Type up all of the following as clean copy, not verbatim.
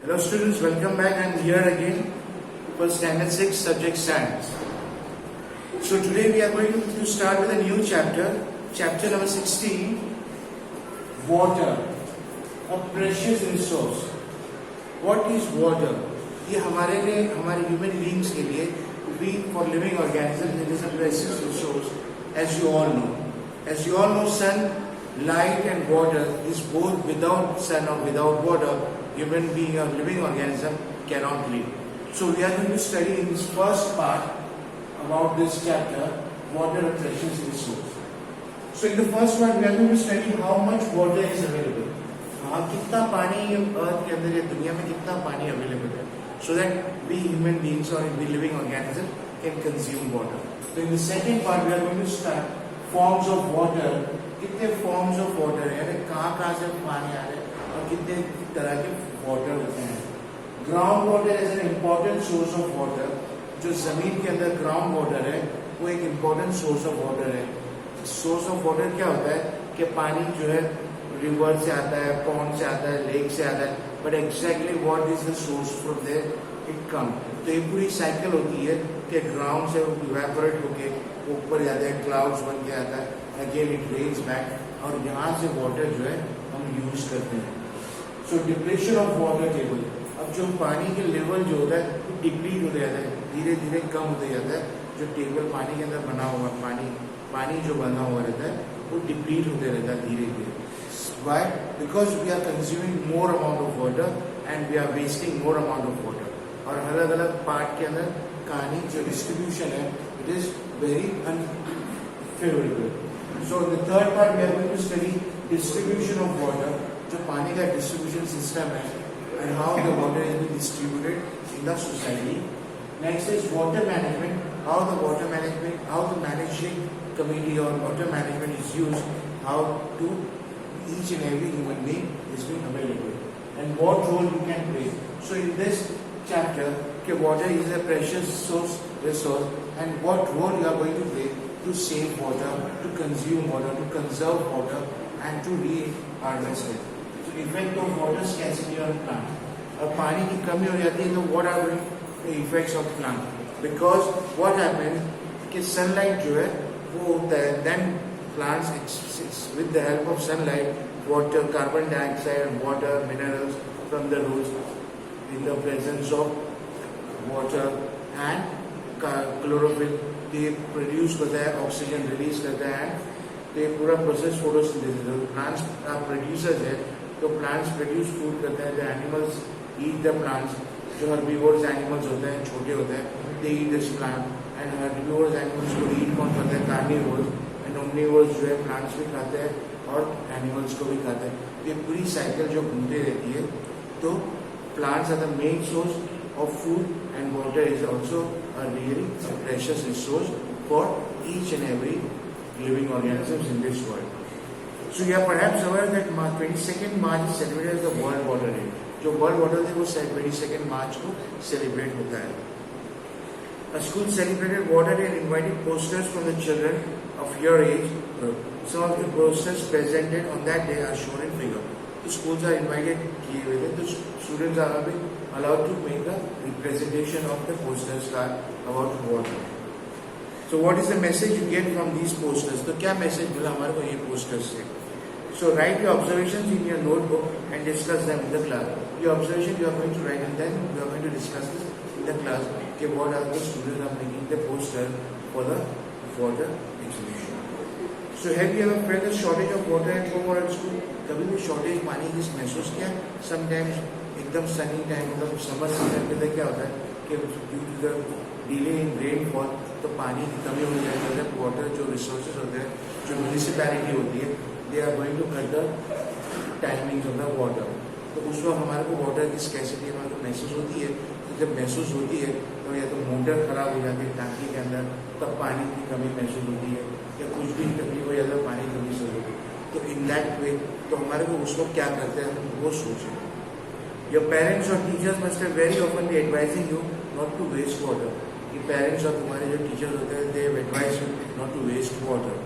Hello students, welcome back. I am here again for standard 6 subject science. So today we are going to start with a new chapter, chapter number 16, water, a precious resource. What is water? ये हमारे लिए, हमारे human beings के लिए, we for living organisms, it is a precious resource, as you all know. As you all know, sun, light and water is both. Without sun or without water, human being or living organism cannot live. So we are going to study in this first part about this chapter, water, a precious resource. So in the first part we are going to study how much water is available. कितना पानी अर्थ के अंदर या दुनिया में कितना पानी available है, so that we human beings or we living organism can consume water. So in the second part we are going to start forms of water. कितने forms of water है, कहाँ से पानी आ रहा है और कितने तरह के वाटर होते हैं. Ground water as an important source of water. जो जमीन के अंदर ग्राउंड वाटर है वो एक इम्पोर्टेंट सोर्स ऑफ वाटर है. सोर्स ऑफ वाटर क्या होता है कि पानी जो है रिवर से आता है, पॉन्ड से आता है, लेक से आता है, but exactly what is the source from there it come. तो ये पूरी साइकिल होती है कि ग्राउंड से इवेपोरेट होके ऊपर जाता है, क्लाउड्स बन के आता है, अगेन इट रेन्स बैक और यहाँ से वाटर जो है हम यूज करते हैं. सो डिप्रेशन ऑफ वाटर टेबल. अब जो पानी के लेवल जो होता है वो डिप्लीट होते जाता है, धीरे धीरे कम होते जाता है. जो टेबल पानी के अंदर बना हुआ पानी जो बना हुआ रहता है वो डिप्लीट होते रहता है धीरे धीरे. Why? Because we are consuming more amount of water and we are wasting more amount of water. और अलग अलग पार्ट के अंदर कहानी जो डिस्ट्रीब्यूशन है it is very unfavorable. So the third part we are going to study distribution of water. जो पानी का डिस्ट्रीब्यूशन सिस्टम है and how the water is being distributed in the society. Next is water management. How the managing committee or water management is used. How to each and every human being is being available and what role you can play. So in this chapter, water is a precious resource and what role you are going to play to save water, to consume water, to conserve water and to re-harvest it. So effect of water scarcity on plant. अब पानी की कमी हो जाती है तो what are the effects of plant? Because what happens कि sunlight जो है वो होता है, then plants with the help of sunlight, water, carbon dioxide and water, minerals from the roots in the presence of water and chlorophyll they produce करता है, oxygen release करता है, तो ये पूरा process photosynthesis. Plants are producers है, तो plants produce food करता है. The animals eat the plants. जो herbivores animals होते हैं, छोटे होते हैं, they eat this plant and herbivores animals को eat कौन करते हैं? Carnivores. omnivores जो है प्लांट्स भी खाते हैं और एनिमल्स को भी खाते हैं. ये पूरी साइकिल जो घूमती रहती है. तो plants are the main source of food and water is also a really precious resource for each and every living organisms in this world. So you are perhaps aware that 22 March is celebrated as the World water Day. जो World water Day वो 22 मार्च को celebrate होता है. A school celebrated water day and invited posters from the children of your age. Some of the posters presented on that day are shown in figure. The schools are invited किए हुए थे, तो students are allowed to make a representation of the posters about water. So what is the message you get from these posters? तो क्या message मिला हमारे को ये posters से? So write your observations in your notebook and discuss them in the class. Your observation you are going to write and then you are going to discuss this in the class. Okay, what are the students are making the poster for the water exhibition. So have you ever felt a shortage of water at home or at school? कभी भी shortage पानी की महसूस किया? Sometimes एकदम sunny time मतलब summer season के अंदर क्या होता है कि due to the delay in rainfall तो पानी की कमी हो जाती है. water जो resources होते हैं, जो municipality होती है, they are going to cut the timings of the water. तो उस वक्त हमारे को वाटर की स्कैसिटी हमारे को महसूस होती है. जब महसूस होती है तो या तो मोटर खराब हो जाती है टांकी के अंदर, तब पानी की कमी महसूस होती है, या कुछ भी तकलीफ हो जाता है पानी की कमी से होती है. तो इन दैट वे तो हमारे को उस वक्त क्या करते हैं वो सोचें. योर पेरेंट्स और teachers must have very often be advising you not to waste water. ये पेरेंट्स और तुम्हारे जो टीचर्स होते हैं they have advise you not to waste water.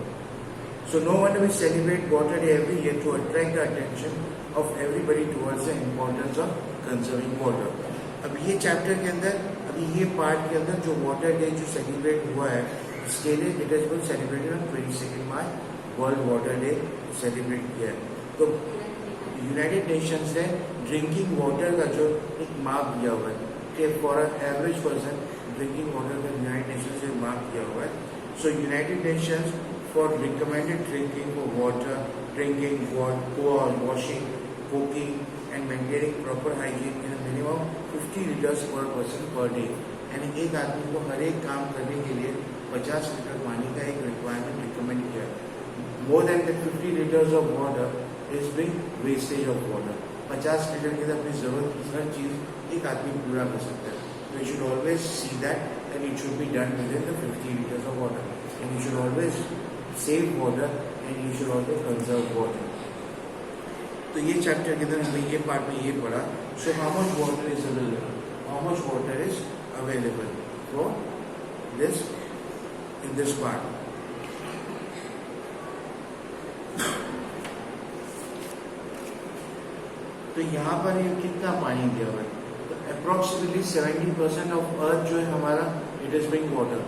So no wonder we celebrate water day every year to attract the attention of everybody towards the importance of conserving water. अब ये chapter के अंदर, अभी ये part के अंदर जो water Day जो सेलिब्रेट हुआ है, इसके लिए it has been celebrated on 22 March, world water day celebrate किया है. तो यूनाइटेड नेशंस ने ड्रिंकिंग वाटर का जो एक माप दिया हुआ है कि for an average person drinking water का यूनाइटेड नेशंस ने माप दिया हुआ है. So United Nations for recommended drinking for water, drinking, washing, cooking and maintaining proper hygiene in a minimum 50 liters per person per day. यानी एक आदमी को हर एक काम करने के लिए 50 लीटर पानी का एक रिक्वायरमेंट रिकमेंड किया. More than 50 liters of water is being wastage of water. 50 litre के अंदर अपनी जरूरत की हर चीज एक आदमी पूरा कर सकता है. So you should always see that and it should be done within the 50 liters of water. And you should always save water and you should also conserve water. तो ये चैप्टर के अंदर हमने ये पार्ट में ये पढ़ा. So how much water is available, how much water is available for this in this part. तो यहाँ पर ये कितना पानी दिया हुआ है, तो अप्रोक्सीमेटली 70% ऑफ अर्थ जो है हमारा इट इज बीइंग वाटर.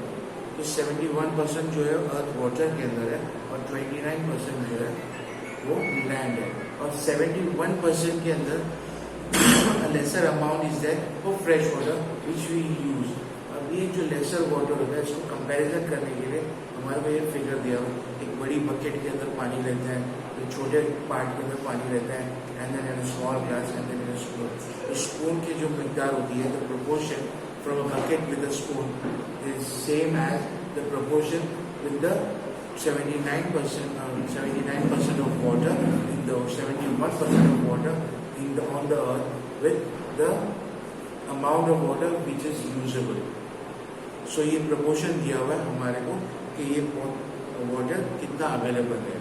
तो 71% जो है अर्थ वाटर के अंदर है और 29% जो है वो लैंड है. और 71% के अंदर lesser amount is there for fresh water which we use. अब ये जो लेसर वाटर होता है इसको कंपैरिजन करने के लिए हमारे को ये फिगर दिया हुआ. एक बड़ी बकेट के अंदर पानी रहता है, एक छोटे पार्ट के अंदर पानी रहता है, and then in a small glass and then in a spoon. Spoon की जो मिकदार होती है, the proportion from a bucket with a spoon is same as the proportion with the 79% of water in the 71% of water in the on the earth with the amount of water which is usable. So ये proportion दिया हुआ है हमारे को कि ये water कितना available है.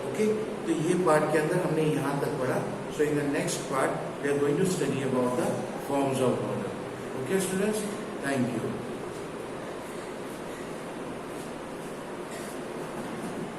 Okay, तो ये part के अंदर हमने यहाँ तक पढ़ा. So in the next part we are going to study about the forms of water. Okay students, thank you.